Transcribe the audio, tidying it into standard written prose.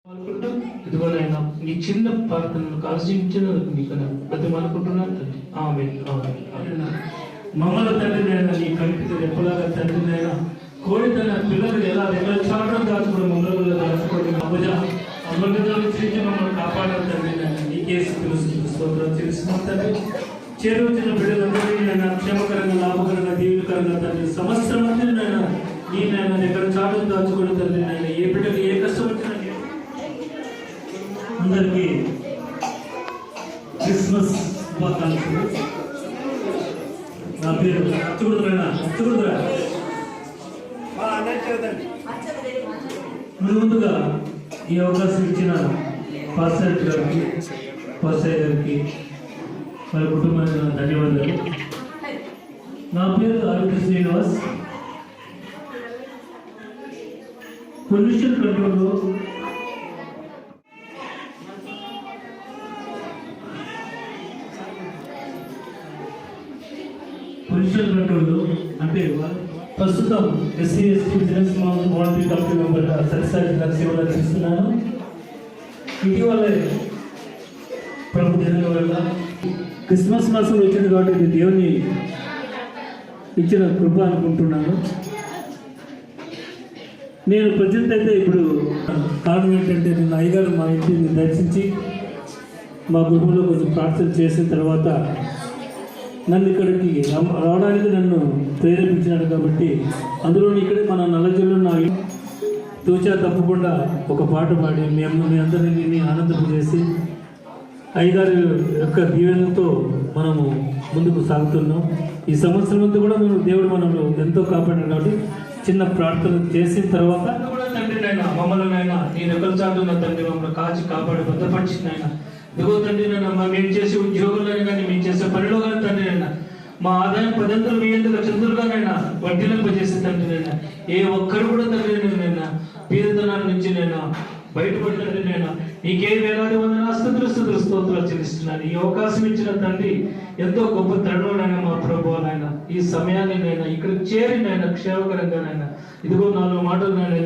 ఇదిగోనైనా ఈ చిన్న ప్రార్థనను ఆలోచించినందుకు మీకు ప్రతిమనుకుంటున్నాను తండ్రి. ఆమేన్. మమ్మల్ని తండ్రి నైనా నీ కంటికి రెప్పలాగా తండ్రి నైనా కోడి తన పిల్లలు ఎలా చాటం దాచుకోవడం మమ్మల్ని దాచుకోవడం అమృతంలో చేసి మమ్మల్ని కాపాడాలి తండ్రి నైనా నీకే స్తోత్రం తెలుస్తున్నాం తండ్రి. చేరువచ్చిన బిడ్డలందరినీ నైనా క్షేమకరంగా లాభకరంగా దీవుకరంగా తండ్రి సంవత్సరం మంది నైనా నీ నైనా ఎక్కడ చాటం దాచుకోవడం తండ్రి నైనా ఏ బిడ్డకి ఏ కష్టం వచ్చినా అందరికీ క్రిస్మస్ శుభాకాంక్షలు. నా పేరు అచ్చుకుడురా ముందుగా ఈ అవకాశం ఇచ్చిన పాస్టర్ గారికి గారికి వారి కుటుంబానికి ధన్యవాదాలు. నా పేరు ఆరోగ్య శ్రీనివాస్. పొల్యూషన్ కంట్రోల్లో అంటే ప్రస్తుతం SC ST business voluntary committee member Sathya Sai సేవలు చేస్తున్నాను. ఇటీవల ప్రభు జనల వల్ల క్రిస్మస్ మాసం వచ్చింది కాబట్టి ఇది దేవుని ఇచ్చిన కృప అనుకుంటున్నాను. నేను ప్రజెంట్ అయితే ఇప్పుడు కారణం ఏంటంటే నేను అయ్యగారు మా ఇంటిని దర్శించి మా గృహంలో కొంచెం ప్రార్థన చేసిన తర్వాత నన్ను ఇక్కడికి రావడానికి నన్ను ప్రేరేపించినాడు కాబట్టి అందులో ఇక్కడే మన నల్లజల్లు నా తూచా తప్పకుండా ఒక పాట పాడి మీ అందరినీ ఆనందింపజేసి అయ్యగారి యొక్క దీవెనతో మనము ముందుకు సాగుతున్నాం. ఈ సంవత్సరం అంతా కూడా దేవుడు మనల్ని ఎంతో కాపాడాడు కాబట్టి చిన్న ప్రార్థన చేసిన తర్వాత కూడా తండ్రి నాయన మమ్మల్ని నాయన నీ రెక్కల చాటున్న తండ్రి మమ్మల్ని కాచి కాపాడి భద్రపరిచిన ఆయన ఇదిగో తండ్రి నైనా మేము చేసే ఉద్యోగంలోనే కానీ మేము చేసే పనిలో కానీ తండ్రి నైనా మా ఆదాయం 10 20 లక్షలుగానైనా వడ్డీలంపజేసే తండ్రి నైనా ఏ ఒక్కరు కూడా తండ్రి నైనా పీదతనాల నుంచి నేను బయటపడి నైనా నీకే వేలాది వందల స్తోత్రాలు చెల్లిస్తున్నాను. ఈ అవకాశం ఇచ్చిన తండ్రి ఎంతో గొప్ప తరుణంనైనా మా ప్రభువా నాయన ఈ సమయాన్ని నైనా ఇక్కడ చేరి నైనా క్షేమకరంగా నైనా ఇదిగో 4 మాటలు నైనా